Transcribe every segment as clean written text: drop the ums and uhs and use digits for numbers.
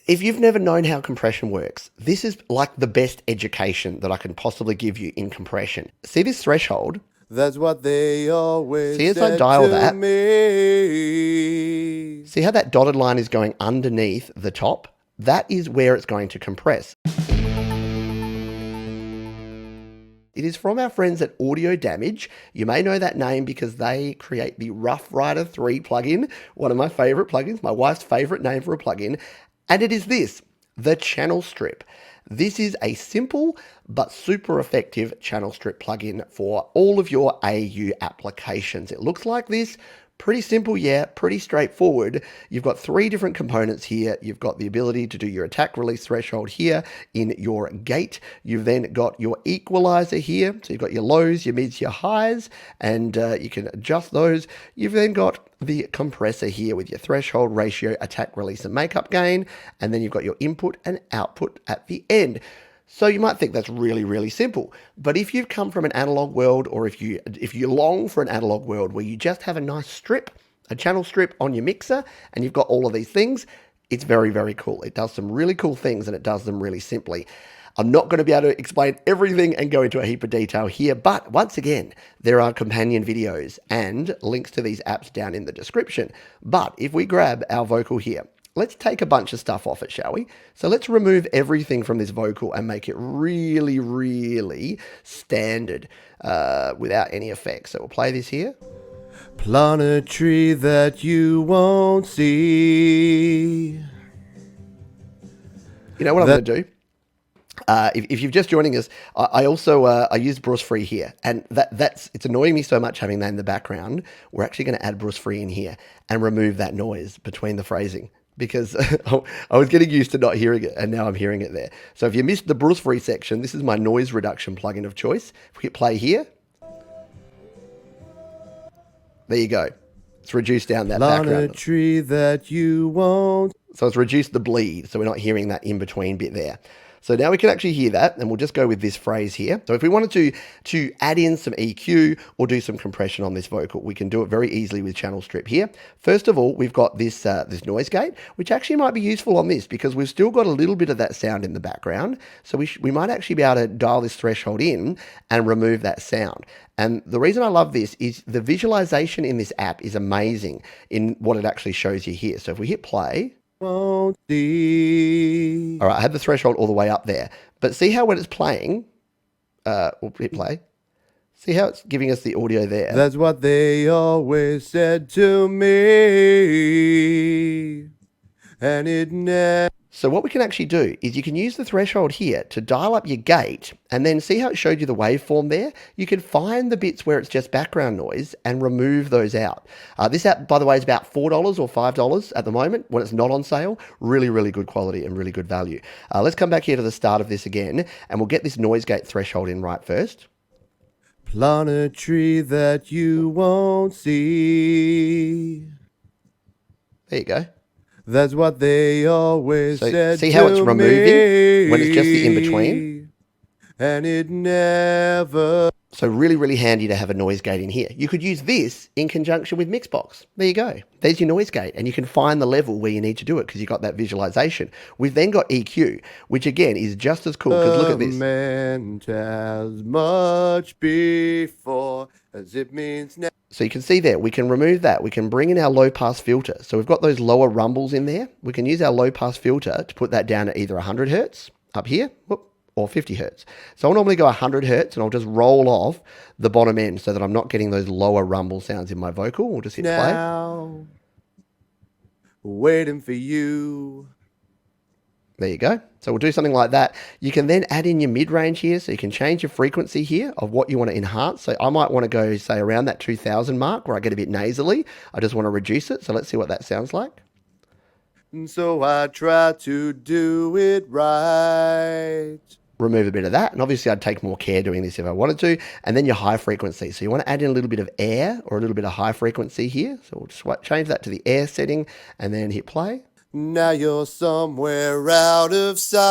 If you've never known how compression works, this is like the best education that I can possibly give you in compression. See this threshold? That's what they always See as I said dial to that? me. See how that dotted line is going underneath the top? That is where it's going to compress. It is from our friends at Audio Damage. You may know that name because they create the Rough Rider 3 plugin, one of my favorite plugins, my wife's favorite name for a plugin. And it is this, the channel strip. This is a simple but super effective channel strip plugin for all of your AU applications. It looks like this. Pretty simple, yeah, pretty straightforward. You've got 3 different components here. You've got the ability to do your attack release threshold here in your gate. You've then got your equalizer here. So you've got your lows, your mids, your highs, and you can adjust those. You've then got the compressor here with your threshold, ratio, attack release, and makeup gain. And then you've got your input and output at the end. So you might think that's really, really simple. But if you've come from an analog world, or if you long for an analog world where you just have a nice strip, a channel strip on your mixer, and you've got all of these things, it's very, very cool. It does some really cool things, and it does them really simply. I'm not going to be able to explain everything and go into a heap of detail here, but once again, there are companion videos and links to these apps down in the description. But if we grab our vocal here, let's take a bunch of stuff off it, shall we? So let's remove everything from this vocal and make it really, really standard without any effects. So we'll play this here. Plant a tree that you won't see. You know what I'm going to do? If you're just joining us, I also I use Bruce Free here, and it's annoying me so much having that in the background. We're actually going to add Bruce Free in here and remove that noise between the phrasing, because I was getting used to not hearing it, and now I'm hearing it there. So if you missed the Bruce Free section, this is my noise reduction plugin of choice. If we hit play here, there you go. It's reduced down that Plant background. a tree that you won't. So it's reduced the bleed, so we're not hearing that in-between bit there. So now we can actually hear that, and we'll just go with this phrase here. So if we wanted to add in some EQ or do some compression on this vocal, we can do it very easily with channel strip here. First of all, we've got this noise gate, which actually might be useful on this because we've still got a little bit of that sound in the background. So we might actually be able to dial this threshold in and remove that sound. And the reason I love this is the visualization in this app is amazing in what it actually shows you here. So if we hit play, Won't see. all right, I had the threshold all the way up there. But see how when it's playing, we'll hit play. See how it's giving us the audio there. That's what they always said to me. And it never. So what we can actually do is you can use the threshold here to dial up your gate, and then see how it showed you the waveform there? You can find the bits where it's just background noise and remove those out. This app, by the way, is about $4 or $5 at the moment when it's not on sale. Really, really good quality and really good value. Let's come back here to the start of this again, and we'll get this noise gate threshold in right first. Plant a tree that you won't see. There you go. That's what they always said. See how it's to removing me. when it's just the in-between? And it never. So really, really handy to have a noise gate in here. You could use this in conjunction with Mixbox. There you go. There's your noise gate, and you can find the level where you need to do it because you've got that visualization. We've then got EQ, which again is just as cool because look at this. Meant as much before as it means now. So you can see there, we can remove that. We can bring in our low pass filter. So we've got those lower rumbles in there. We can use our low pass filter to put that down at either 100 hertz up here, or 50 hertz. So I'll normally go 100 hertz, and I'll just roll off the bottom end so that I'm not getting those lower rumble sounds in my vocal. We'll just hit play. Now, waiting for you. There you go. So we'll do something like that. You can then add in your mid-range here, so you can change your frequency here of what you want to enhance. So I might want to go, say, around that 2000 mark where I get a bit nasally. I just want to reduce it. So let's see what that sounds like. And so I try to do it right. Remove a bit of that, and obviously I'd take more care doing this if I wanted to. And then your high frequency, so you want to add in a little bit of air or a little bit of high frequency here. So we'll just change that to the air setting and then hit play. Now you're somewhere out of sight.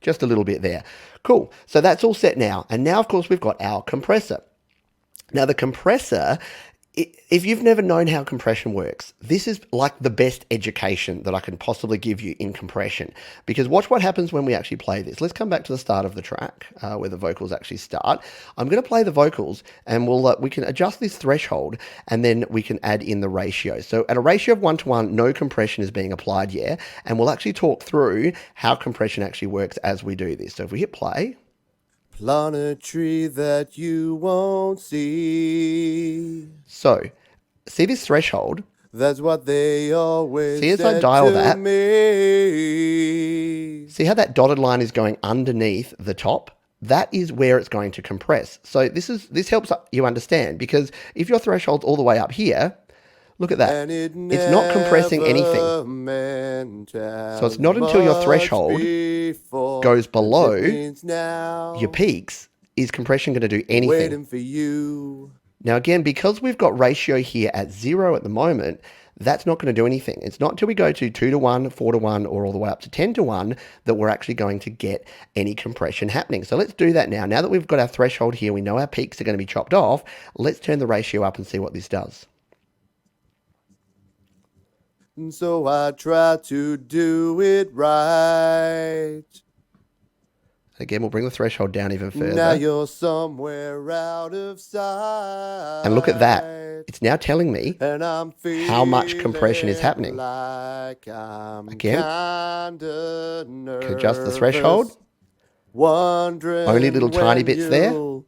Just a little bit there. Cool. So that's all set now. And now, of course, we've got our compressor. Now, the compressor If you've never known how compression works, this is like the best education that I can possibly give you in compression. Because watch what happens when we actually play this. Let's come back to the start of the track where the vocals actually start. I'm going to play the vocals, and we can adjust this threshold, and then we can add in the ratio. So at a ratio of 1:1, no compression is being applied yet, and we'll actually talk through how compression actually works as we do this. So if we hit play. Plant a tree that you won't see. So, see this threshold? That's what they always see as I said dial to that, me. See how that dotted line is going underneath the top? That is where it's going to compress. So this helps you understand, because if your threshold's all the way up here, look at that. It's not compressing anything. So it's not until your threshold goes below your peaks is compression going to do anything. Waiting for you. Now again, because we've got ratio here at 0 at the moment, that's not going to do anything. It's not until we go to 2:1, 4:1, or all the way up to 10:1 that we're actually going to get any compression happening. So let's do that now. Now that we've got our threshold here, we know our peaks are going to be chopped off. Let's turn the ratio up and see what this does. And so I try to do it right. Again, we'll bring the threshold down even further. Now you're somewhere out of sight. And look at that. It's now telling me how much compression is happening. Like Again, can adjust the nervous, threshold. Wondering Only little tiny bits there.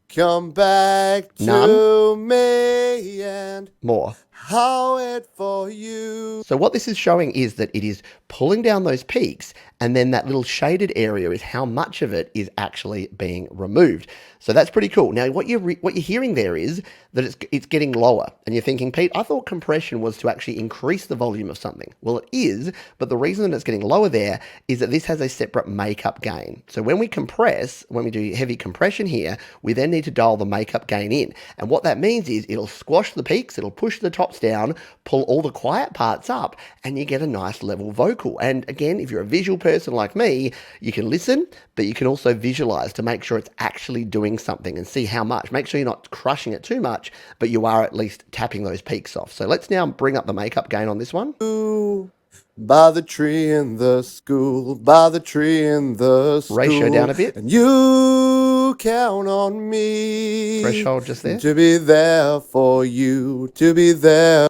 Come back to me and more. I'll wait for you. So what this is showing is that it is pulling down those peaks, and then that little shaded area is how much of it is actually being removed. So that's pretty cool. Now, what you're hearing there is that it's getting lower, and you're thinking, Pete, I thought compression was to actually increase the volume of something. Well, it is, but the reason that it's getting lower there is that this has a separate makeup gain. So when we compress, when we do heavy compression here, we then need to dial the makeup gain in. And what that means is it'll squash the peaks, it'll push the tops down, pull all the quiet parts up, and you get a nice level vocal. And again, if you're a visual person like me, you can listen, but you can also visualize to make sure it's actually doing something and see how much. Make sure you're not crushing it too much, but you are at least tapping those peaks off. So let's now bring up the makeup gain on this one. By the tree in the school, by the tree in the school. Ratio down a bit. And you count on me. Threshold just there. To be there for you, to be there.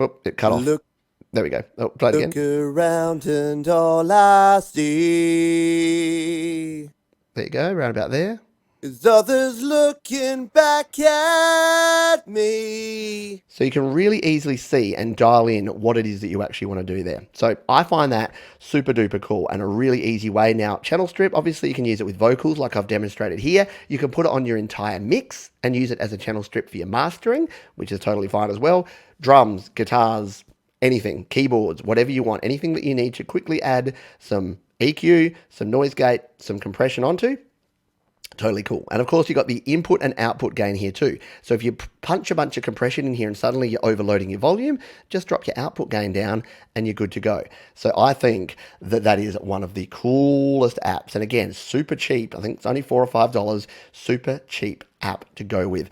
Oh, it cut off. There we go. Oh, play it again. Look around and all I see. There you go, round about there. Is others looking back at me. So you can really easily see and dial in what it is that you actually want to do there. So I find that super duper cool and a really easy way. Now, channel strip, obviously you can use it with vocals like I've demonstrated here. You can put it on your entire mix and use it as a channel strip for your mastering, which is totally fine as well. Drums, guitars, anything, keyboards, whatever you want, anything that you need to quickly add some EQ, some noise gate, some compression onto. Totally cool. And of course, you've got the input and output gain here too. So if you punch a bunch of compression in here and suddenly you're overloading your volume, just drop your output gain down and you're good to go. So I think that that is one of the coolest apps. And again, super cheap. I think it's only $4 or $5. Super cheap app to go with.